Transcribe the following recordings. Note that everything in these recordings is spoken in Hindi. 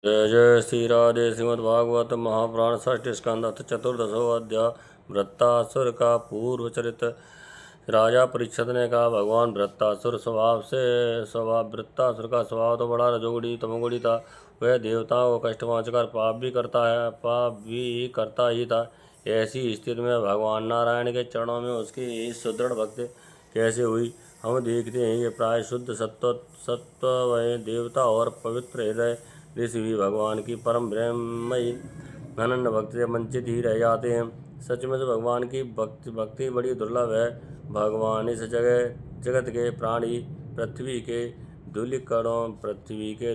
जय जय श्री राधे। श्रीमद्भागवत महापुराण षष्ठ स्कंद अथ चतुर्दशो अध्याय। वृत्तासुर का पूर्व चरित्र। राजा परीक्षित ने कहा, भगवान वृत्तासुर वृत्तासुर का स्वभाव तो बड़ा रजोगुणी तमोगुणी था। वह देवताओं को कष्ट पहुँचकर पाप भी करता ही था। ऐसी स्थिति में भगवान नारायण के चरणों में उसकी सुदृढ़ भक्ति कैसे हुई। हम देखते हैं कि प्राय शुद्ध सत्व देवता और पवित्र हृदय ऋषि भी भगवान की परम ब्रह्मयी अनन्य भक्ति से वंचित ही रह जाते हैं। सचमुच भगवान की भक्ति बड़ी दुर्लभ है। भगवान इस जगत के प्राणी पृथ्वी के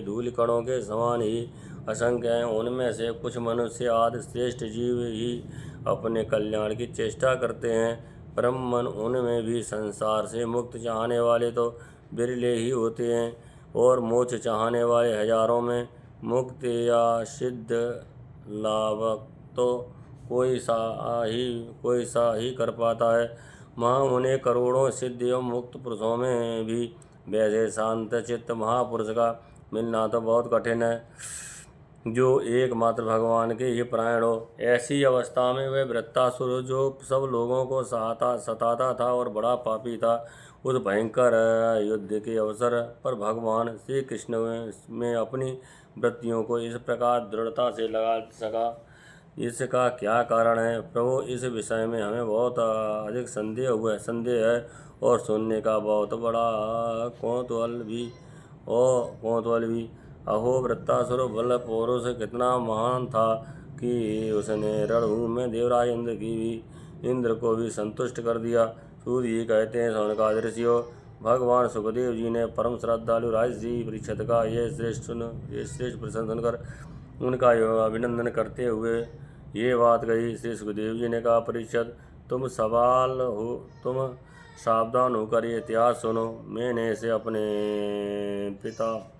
धूलि कणों के समान ही असंख्य हैं। उनमें से कुछ मनुष्य आदि श्रेष्ठ जीव ही अपने कल्याण की चेष्टा करते हैं। ब्रह्मन उनमें भी संसार से मुक्त चाहने वाले तो बिरले ही होते हैं, और मोक्ष चाहने वाले हजारों में मुक्त या सिद्ध लाभ तो कोई सा ही कर पाता है। वहाँ उन्हें करोड़ों सिद्ध एवं मुक्त पुरुषों में भी वैसे शांत चित्त महापुरुष का मिलना तो बहुत कठिन है, जो एकमात्र भगवान के ही परायण हो। ऐसी अवस्था में वह वृत्तासुर, जो सब लोगों को सताता था और बड़ा पापी था, उस भयंकर युद्ध के अवसर पर भगवान श्री कृष्ण में अपनी वृत्तियों को इस प्रकार दृढ़ता से लगा सका। इसका क्या कारण है प्रभु? इस विषय में हमें बहुत अधिक संदेह है और सुनने का बहुत बड़ा कौतूहल भी। अहो, वृत्तासुर बल पुरुष कितना महान था कि उसने रणभूमि में देवराज इंद्र को भी संतुष्ट कर दिया। सूर्य ही कहते हैं, सौनकादि ऋषियों, भगवान सुखदेव जी ने परम श्रद्धालु राजर्षि परीक्षित का ये श्रेष्ठ प्रश्न सुनकर उनका अभिनंदन करते हुए ये बात कही। श्री सुखदेव जी ने कहा, परीक्षित, तुम सावधान होकर ये इतिहास सुनो। मैंने इसे अपने पिता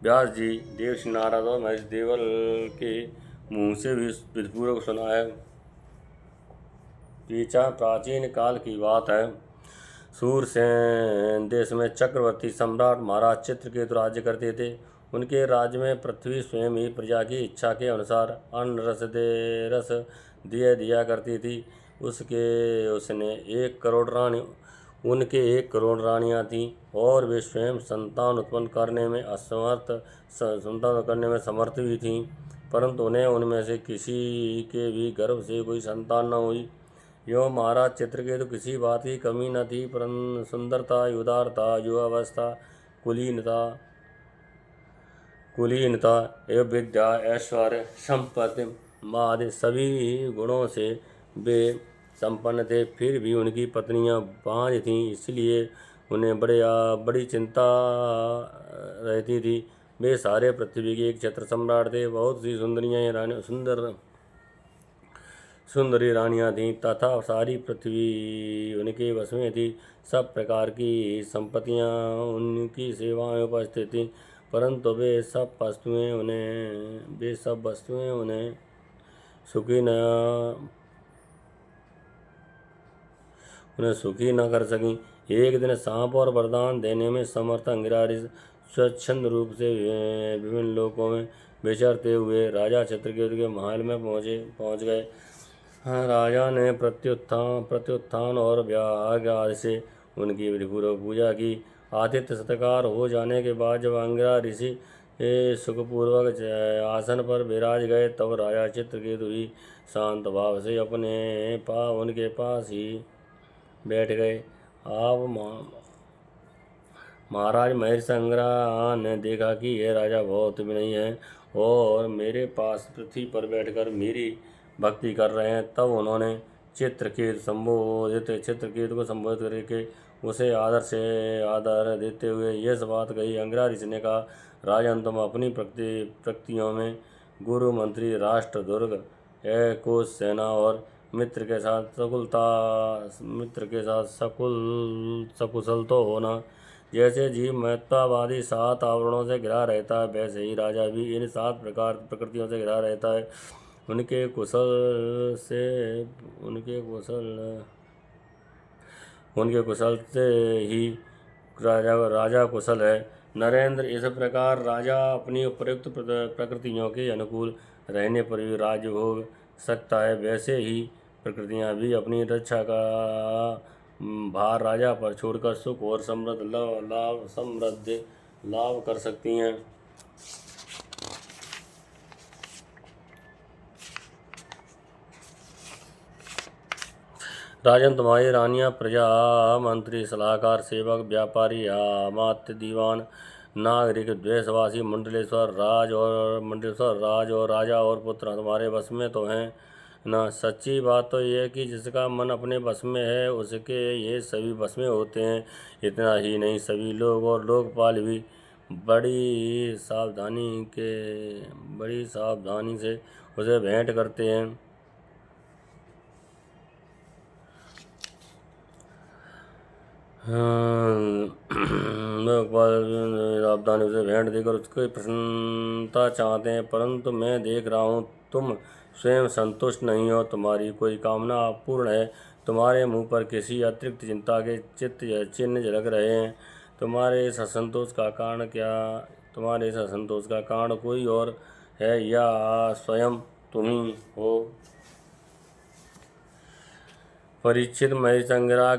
व्यास जी, देवर्षि नारद और महेश देवल के मुँह से भी विधिपूर्वक सुना है। प्राचीन काल की बात है। सूरसेन देश में चक्रवर्ती सम्राट महाराज चित्रकेतु राज्य करते थे। उनके राज्य में पृथ्वी स्वयं ही प्रजा की इच्छा के अनुसार अन्न रस दिया करती थी। उनके 1 करोड़ रानियां थीं, और वे स्वयं संतान उत्पन्न करने में समर्थ भी थीं, परंतु उन्हें उनमें से किसी के भी गर्भ से कोई संतान न हुई। यो महाराज चित्रकेतु किसी बात की कमी न थी, परंतु सुंदरता, उदारता, युवावस्था, कुलीनता एवं विद्या, ऐश्वर्य, संपत्ति आदि सभी गुणों से वे संपन्न थे। फिर भी उनकी पत्नियां बांझ थीं, इसलिए उन्हें बड़ी चिंता रहती थी। वे सारे पृथ्वी के एक छत्र सम्राट थे। बहुत सी सुंदरी रानियां थीं तथा सारी पृथ्वी उनके वश में थी। सब प्रकार की संपत्तियां उनकी सेवा में उपस्थित थीं, परंतु वे सब वस्तुएं उन्हें सुखी न कर सकीं। एक दिन सांप और वरदान देने में समर्थ अंगिराज स्वच्छंद रूप से विभिन्न लोकों में विचरते हुए राजा चित्रकेतु के महल में पहुंच गए। राजा ने प्रत्युत्थान और व्याग आदि से उनकी विधिपूर्वक पूजा की। आतिथ्य सत्कार हो जाने के बाद जब अंगिरा ऋषि सुखपूर्वक आसन पर विराज गए, तब राजा चित्रकेतु भी शांत भाव से उनके पास ही बैठ गए। आप महाराज महेश अंगिरा ने देखा कि यह राजा बहुत विनयी है और मेरे पास पृथ्वी पर बैठकर मेरी भक्ति कर रहे हैं। तब उन्होंने चित्रकेतु को संबोधित करके उसे आदर देते हुए यह बात कही। अंगिरा ऋषि ने कहा, राजन, तुम अपनी प्रक्तियों में गुरु, मंत्री, राष्ट्र, दुर्ग, कोश, सेना और मित्र के साथ सकुशल तो होना। जैसे जीव महत्वावादी 7 आवरणों से घिरा रहता है, वैसे ही राजा भी इन 7 प्रकृतियों से घिरा रहता है। उनके कुशल से ही राजा कुशल है। नरेंद्र, इस प्रकार राजा अपनी उपयुक्त प्रकृतियों के अनुकूल रहने पर भी राज्य भोग सकता है। वैसे ही प्रकृतियां भी अपनी रक्षा का भार राजा पर छोड़कर सुख और समृद्धि लाभ कर सकती हैं। राजन, तुम्हारी रानियां प्रजा, मंत्री, सलाहकार, सेवक, व्यापारी, अमात्य, दीवान, नागरिक, द्वेषवासी, मंडलेश्वर राज और राजा और पुत्र तुम्हारे वश में तो हैं ना। सच्ची बात तो यह है कि जिसका मन अपने वश में है उसके ये सभी वश में होते हैं। इतना ही नहीं, सभी लोग और लोकपाल भी बड़ी सावधानी से उसे भेंट करते हैं। लोकपाल सावधानी से भेंट देकर उसकी प्रसन्नता चाहते हैं, परंतु मैं देख रहा हूँ तुम स्वयं संतुष्ट नहीं हो। तुम्हारी कोई कामना अपूर्ण है। तुम्हारे मुंह पर किसी अतिरिक्त चिंता के चिन्ह झलक रहे हैं। तुम्हारे इस असंतोष का कारण कोई और है या स्वयं तुम ही हो। परीक्षित महेश अंगरा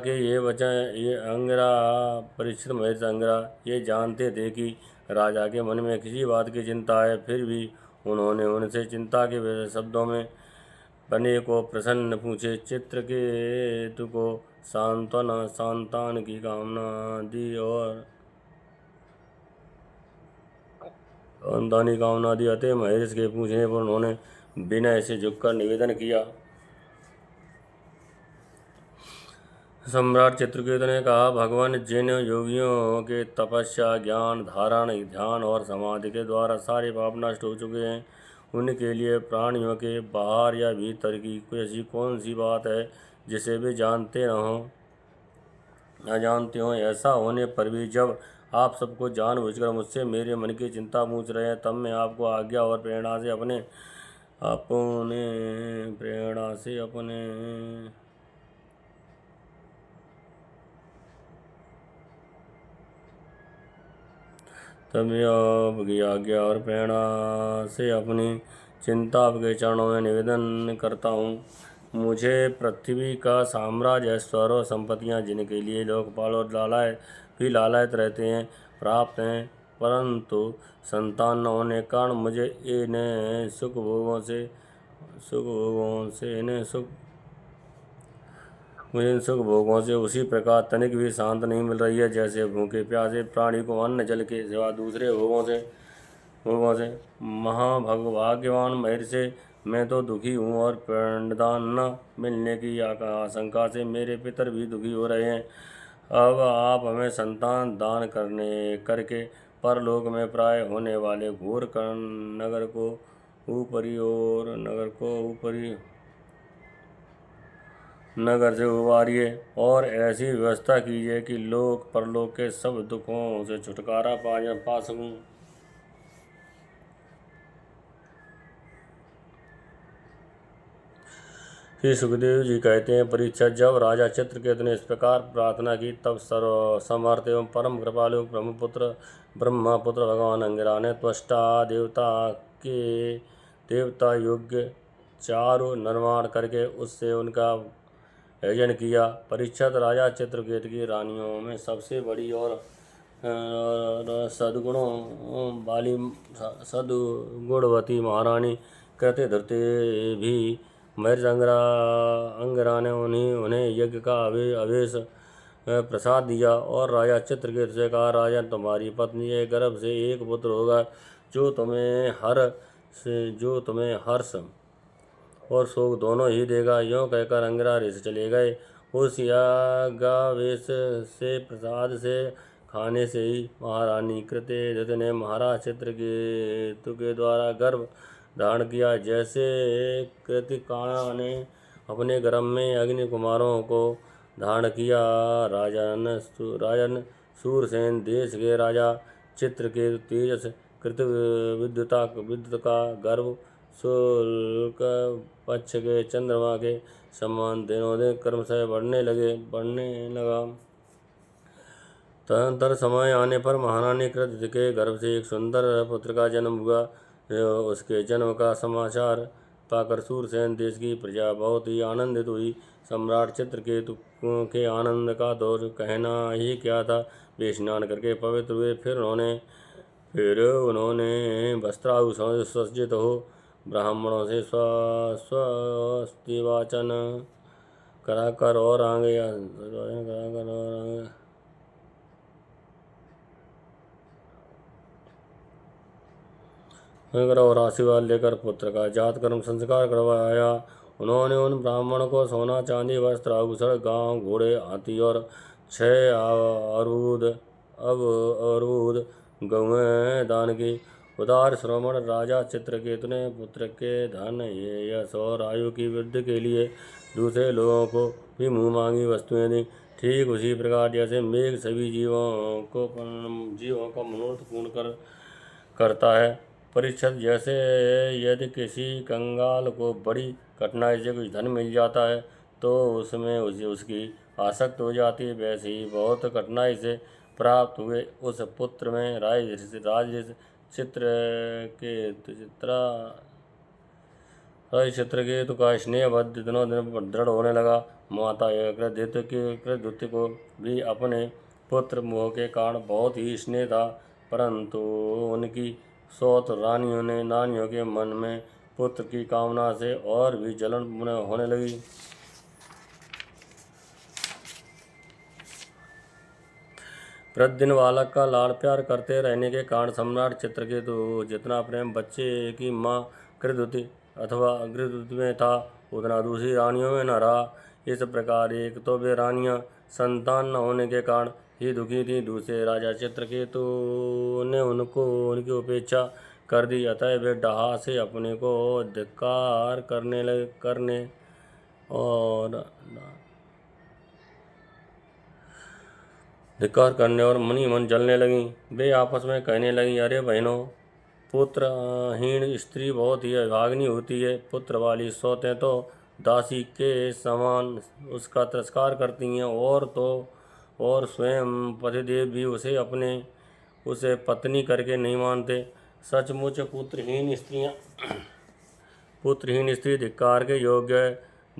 ये जानते थे कि राजा के मन में किसी बात की चिंता है, फिर भी उन्होंने उनसे चिंता के शब्दों में बने को प्रसन्न पूछे। चित्रकेतु को संतान की कामना दी अतः महेश के पूछने पर उन्होंने विनय से झुककर निवेदन किया। सम्राट चित्रकेतु ने कहा, भगवान, जिन योगियों के तपस्या, ज्ञान, धारण, ध्यान और समाधि के द्वारा सारे पाप नष्ट हो चुके हैं, उनके लिए प्राणियों के बाहर या भीतर की ऐसी कौन सी बात है जिसे वे जानते हो। ऐसा होने पर भी जब आप सबको जानबूझकर मुझसे मेरे मन की चिंता पूछ रहे हैं, तब मैं आपको आज्ञा और प्रेरणा से अपने आपकी आज्ञा और प्रेरणा से अपनी चिंता आपके चरणों में निवेदन करता हूँ। मुझे पृथ्वी का साम्राज्य, ऐश्वर्य और संपत्तियाँ, जिनके लिए लोकपाल और लालायत रहते हैं, प्राप्त हैं, परंतु संतान न होने के कारण मुझे इन सुख भोगों से उसी प्रकार तनिक भी शांत नहीं मिल रही है जैसे भूखे प्यासे प्राणी को अन्न जल के सिवा दूसरे भोगों से। महाभाग्यवान महर्षि, मैं तो दुखी हूँ और पिंडदान न मिलने की आशंका से मेरे पितर भी दुखी हो रहे हैं। अब आप हमें संतान दान करके परलोक में प्राय होने वाले घोर नगर को ऊपरी नगर से उबारिए और ऐसी व्यवस्था कीजिए कि लोक परलोक के सब दुखों से छुटकारा पा सकूं। श्री सुखदेव जी कहते हैं, परीक्षित, जब राजा चित्रकेतु ने इस प्रकार प्रार्थना की, तब सर्वसमर्थ एवं परम कृपालु ब्रह्मपुत्र भगवान अंगिरा ने त्वष्टा देवता योग्य चारु निर्माण करके उससे उनका यजन किया। परीक्षित, राजा चित्रकेतु की रानियों में सबसे बड़ी और सद्गुणवती महारानी कहते धरते भी महेश अंगिरा ने उन्हें यज्ञ का आवेश प्रसाद दिया और राजा चित्रकेतु से कहा, राजन, तुम्हारी पत्नी के गर्भ से एक पुत्र होगा जो तुम्हें हर्ष और शोक दोनों ही देगा। यूँ कहकर अंगिरा ऋषि चले गए। उस याज्ञावेश से प्रसाद से खाने से ही महारानी कृत्यधृति ने महाराज चित्रकेतु के द्वारा गर्भ धारण किया। जैसे कृतिकाना ने अपने गर्भ में अग्नि कुमारों को धारण किया, राजन सूरसेन देश के राजा चित्रकेतु तेजस कृत विद्युत का गर्भ शुक्ल पक्ष के चंद्रमा के समान दिनों दिन क्रमशः बढ़ने लगा। तदनंतर समय आने पर महारानी कृत के गर्भ से एक सुंदर पुत्र का जन्म हुआ। उसके जन्म का समाचार पाकर सूरसेन देश की प्रजा बहुत ही आनंदित हुई। सम्राट चित्रकेतु के आनंद का तो कहना ही क्या था। वे स्नान करके पवित्र हुए। फिर उन्होंने वस्त्राभूषण सज्जित हो ब्राह्मणों से स्वस्ति वाचन कराकर और आगे और आशीर्वाद लेकर पुत्र का जात कर्म संस्कार करवाया। उन्होंने उन ब्राह्मण को सोना चांदी वस्त्र आभूषण गांव घोड़े हाथी और 6 अरूद गौएं दान की। उदार श्रवण राजा चित्रकेतु ने पुत्र के धन यश और आयु की वृद्धि के लिए दूसरे लोगों को भी मुँह मांगी वस्तुएं दी। ठीक उसी प्रकार जैसे मेघ सभी जीवों का मनोरथ पूर्ण करता है। परीक्षित, जैसे यदि किसी कंगाल को बड़ी कठिनाई से कुछ धन मिल जाता है तो उसमें उसकी आसक्त हो जाती है, वैसे ही बहुत कठिनाई से प्राप्त हुए उस पुत्र में राज चित्रकेतु का स्नेह दिनों दिन दृढ़ होने लगा। माता कृतद्युति को भी अपने पुत्र मोह के कारण बहुत ही स्नेह था, परंतु उनकी सौत रानियों के मन में पुत्र की कामना से और भी जलन होने लगी। प्रतिदिन बालक का लाड़ प्यार करते रहने के कारण सम्राट चित्रकेतु जितना प्रेम बच्चे की माँ कृतद्युति अथवा अग्रद्युति में था, उतना दूसरी रानियों में न रहा। इस प्रकार एक तो वे रानियाँ संतान न होने के कारण ही दुखी थी, दूसरे राजा चित्रकेतु ने उनकी उपेक्षा कर दी। अतः वे डहा से अपने को धिक्कार करने और मनी मन जलने लगी। वे आपस में कहने लगी, अरे बहनों, पुत्रहीन स्त्री बहुत ही अभागिनी होती है। पुत्र वाली सौतें तो दासी के समान उसका तिरस्कार करती हैं, और स्वयं पतिदेव भी उसे पत्नी करके नहीं मानते। सचमुच पुत्रहीन स्त्री धिक्कार के योग्य है।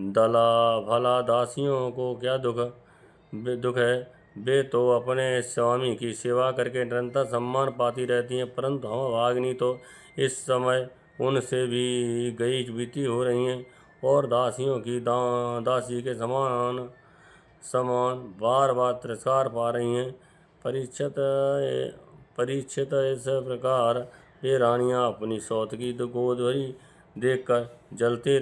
भला दासियों को क्या दुख है। वे तो अपने स्वामी की सेवा करके निरंतर सम्मान पाती रहती हैं, परंतु हम अभागिनी तो इस समय उनसे भी गई बीती हो रही हैं और दासियों की दासी के समान बार बार तिरस्कार पा रही हैं। परीक्षित इस प्रकार वे रानियाँ अपनी सौत की गोद भरी देखकर जलती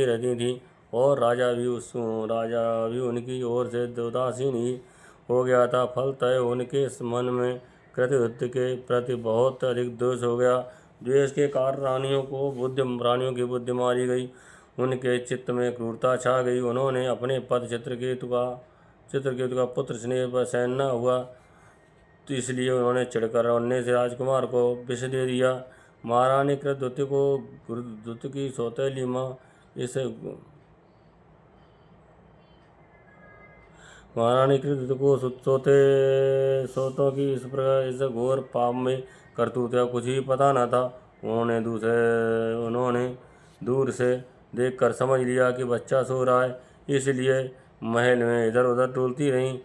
रहती थीं, और राजा भी उनकी ओर से उदासीन ही हो गया था। फलतः उनके मन में कृतद्युति के प्रति बहुत अधिक द्वेष हो गया। द्वेष के कारण रानियों की बुद्धि मारी गई, उनके चित्त में क्रूरता छा गई। उन्होंने अपने पति चित्रकेतु का पुत्र स्नेह सहन न हुआ, तो इसलिए उन्होंने चिढ़कर अन्य से राजकुमार को विष दे दिया। महारानी कृतद्युति को गुरुद्युति की सौतेली माँ महारानी कृतद्युति को सोतों की इस घोर पाप में करतूत का कुछ भी पता न था। उन्होंने दूर से देखकर समझ लिया कि बच्चा सो रहा है, इसलिए महल में इधर उधर टोलती रहीं।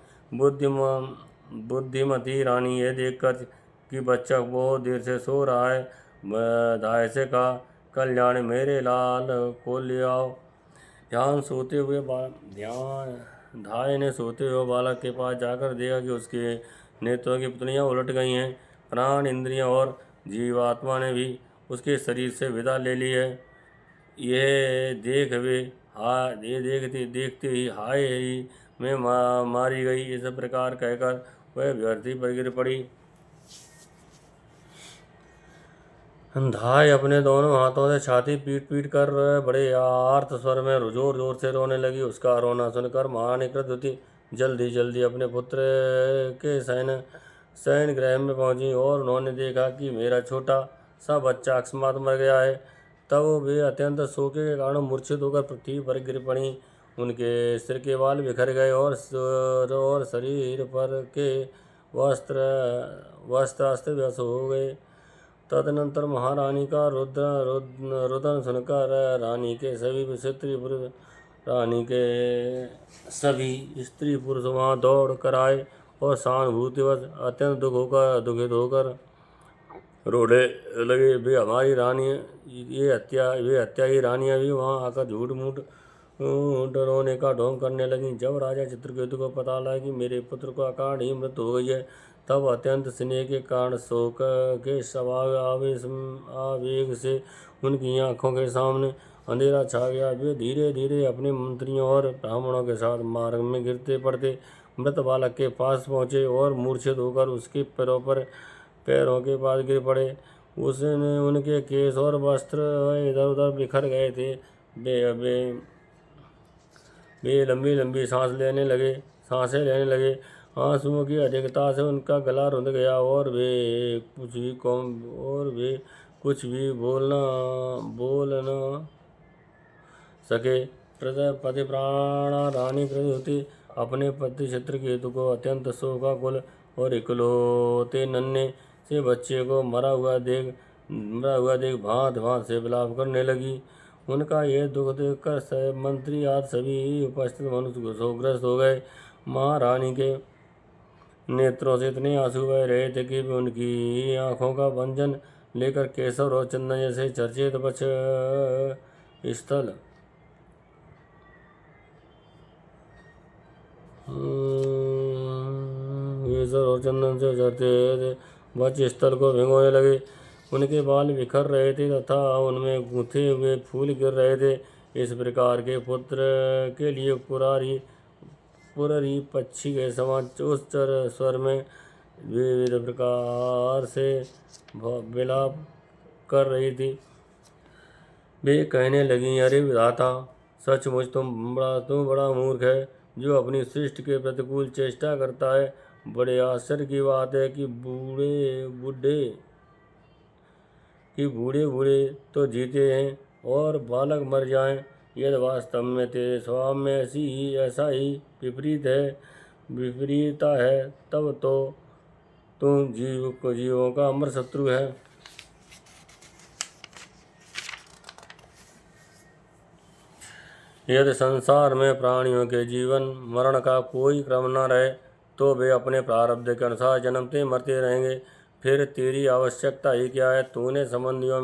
बुद्धिमती रानी यह देखकर कि बच्चा बहुत देर से सो रहा है, धाय से कहा, कल्याण मेरे लाल को ले आओ। धाय ने सोते हुए बालक के पास जाकर देखा कि उसके नेत्रों की पुतलियाँ उलट गई हैं। प्राण, इंद्रियाँ और जीवात्मा ने भी उसके शरीर से विदा ले ली है। यह देखते ही हाय ही में मारी गई। इस प्रकार कहकर वह धरती पर गिर पड़ी। धाय अपने दोनों हाथों से छाती पीट कर बड़े आर्त स्वर में जोर से रोने लगी। उसका रोना सुनकर महारानी कृतद्युति जल्दी अपने पुत्र के शयन गृह में पहुंची, और उन्होंने देखा कि मेरा छोटा सा बच्चा अकस्मात मर गया है। तब वे अत्यंत शोक के कारण मूर्छित होकर पृथ्वी पर गिर पड़ी। उनके सिर के बाल बिखर गए और शरीर पर के वस्त्र वस्त्र अस्त व्यस्त हो गए। तदनंतर महारानी का रुदन सुनकर रानी के सभी स्त्री पुरुष वहाँ दौड़ कर आए और सहानुभूतिवश अत्यंत दुखित होकर रोने लगे। वे हमारी रानी वे हत्या ही रानियाँ भी वहाँ आकर झूठ मूठ रोने का ढोंग करने लगीं। जब राजा चित्रकेतु को पता लगा कि मेरे पुत्र का कारण ही मृत्यु हो गई है, तब अत्यंत स्नेह के कारण शोक के आवेग से उनकी आंखों के सामने अंधेरा छा गया। वे धीरे धीरे अपने मंत्रियों और ब्राह्मणों के साथ मार्ग में गिरते पड़ते मृत बालक के पास पहुँचे और मूर्छित होकर उसके पैरों के पास गिर पड़े। उसने उनके केश और वस्त्र इधर उधर बिखर गए थे। वे लंबी लंबी सांसें लेने लगे। आंसुओं की अधिकता से उनका गला रुंध गया और वे कुछ भी बोल न सके। पतिव्रता रानी कृति अपने पति चित्रकेतु को अत्यंत शोकाकुल और इकलौते नन्हे से बच्चे को मरा हुआ देख भांत भांत से विलाप करने लगी। उनका यह दुख देखकर मंत्री आदि सभी उपस्थित मनुष्य शोकग्रस्त हो गए। महारानी के नेत्रों से इतने आंसू बह रहे थे कि उनकी आंखों का भंजन लेकर केसर और चंदन जैसे चर्चित वक्ष स्थल और चंदन से चर्चित वक्ष स्थल को भिगोने लगे। उनके बाल बिखर रहे थे तथा उनमें गूंथे हुए फूल गिर रहे थे। इस प्रकार के पुत्र के लिए पुररी पक्षी के समान उच्च स्वर में विविध प्रकार से विलाप कर रही थी। वे कहने लगी, अरे विधाता, सचमुच तुम बड़ा मूर्ख है जो अपनी सृष्टि के प्रतिकूल चेष्टा करता है। बड़े आश्चर्य की बात है कि बूढ़े तो जीते हैं और बालक मर जाएं। यदि वास्तव में तेरे स्वभाव में ऐसा ही विपरीतता है, तब तो तुम जीवों का अमर शत्रु है। यदि संसार में प्राणियों के जीवन मरण का कोई क्रम न रहे, तो वे अपने प्रारब्ध के अनुसार जन्मते मरते रहेंगे। फिर तेरी आवश्यकता ही क्या है? तूने संबंधियों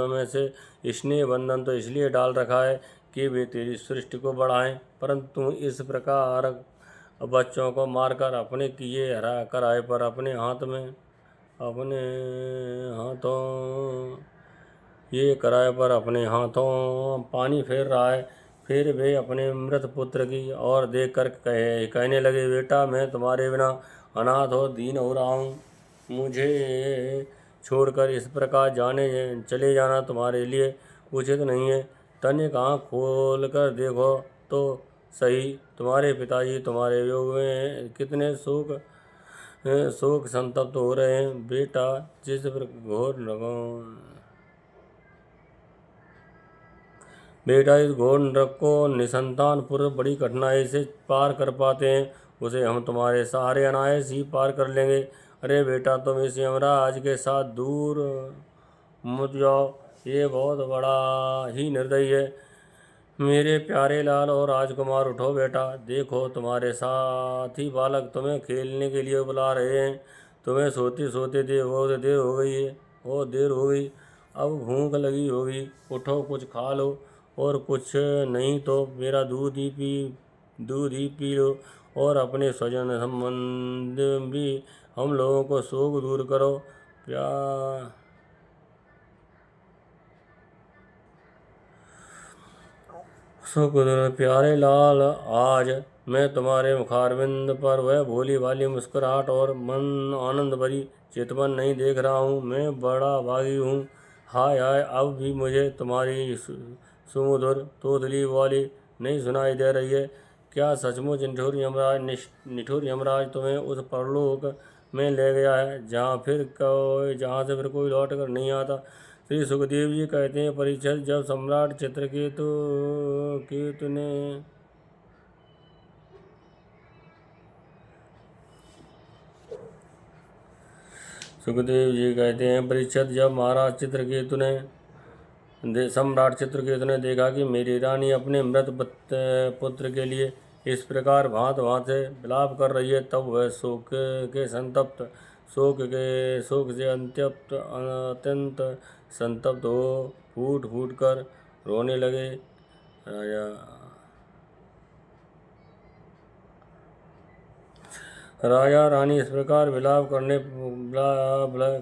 में से स्नेह बंधन तो इसलिए डाल रखा है कि वे तेरी सृष्टि को बढ़ाएं, परंतु इस प्रकार बच्चों को मारकर अपने किए हरा कराए पर अपने हाथों पानी फेर रहा है। फिर वे अपने मृत पुत्र की ओर देखकर कहने लगे, बेटा, मैं तुम्हारे बिना अनाथ और दीन हो रहा हूँ। मुझे छोड़कर इस प्रकार चले जाना तुम्हारे लिए उचित नहीं है। तनिक आँख खोल कर देखो तो सही, तुम्हारे पिताजी तुम्हारे वियोग में कितने शोक संतप्त हो रहे हैं। बेटा, इस घोर नरक को निसंतान पुरुष बड़ी कठिनाई से पार कर पाते हैं, उसे हम तुम्हारे सहारे अनायास ही पार कर लेंगे। अरे बेटा, तुम इस यमराज के साथ दूर मत जाओ, ये बहुत बड़ा ही निर्दयी है। मेरे प्यारे लाल और राजकुमार, उठो बेटा, देखो तुम्हारे साथी बालक तुम्हें खेलने के लिए बुला रहे हैं। तुम्हें सोते सोते देर हो गई, अब भूख लगी होगी, उठो कुछ खा लो, और कुछ नहीं तो मेरा दूध ही पी लो, और अपने स्वजन संबंध भी हम लोगों को शोक दूर करो। प्यारे लाल, आज मैं तुम्हारे मुखारविंद पर वह भोली भाली मुस्कुराहट और आनंद भरी चितवन नहीं देख रहा हूँ। मैं बड़ा भागी हूँ। हाय हाय, अब भी मुझे तुम्हारी सुमधुर तोतली वाली नहीं सुनाई दे रही है। क्या सचमुच निठुर यमराज तुम्हें उस परलोक में ले गया है जहाँ से फिर कोई लौट कर नहीं आता? श्री सुखदेव जी कहते हैं, परीक्षित, जब सम्राट चित्रकेतु ने सुखदेव जी कहते हैं, परीक्षित, जब महाराज चित्रकेतु ने सम्राट चित्रकेतु ने देखा कि मेरी रानी अपने मृत पुत्र के लिए इस प्रकार भांत भांत से विलाप कर रही है, तब वह शोक से अत्यंत संतप्त हो फूट फूट कर रोने लगे। राजा रानी इस प्रकार विलाप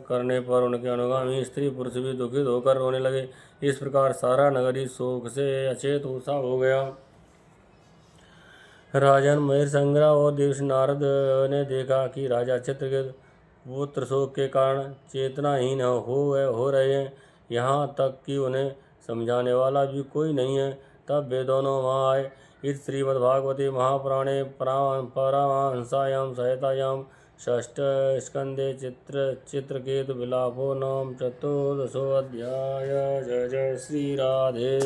करने पर उनके अनुगामी स्त्री पुरुष भी दुखित होकर रोने लगे। इस प्रकार सारा नगरी शोक से अचेत सा हो गया। राजन महेश संग्रह और देवर्षि नारद ने देखा कि राजा चित्रकेतु पुत्र शोक के कारण चेतनाहीन हो रहे हैं, यहाँ तक कि उन्हें समझाने वाला भी कोई नहीं है। तब वे दोनों वहाँ आए। इस श्रीमद्भागवते महापुराणे परमहंसायां संहितायां षष्ठ स्कंदे चित्रकेतु विलापो नाम 14 अध्याय। जय जय श्री राधे।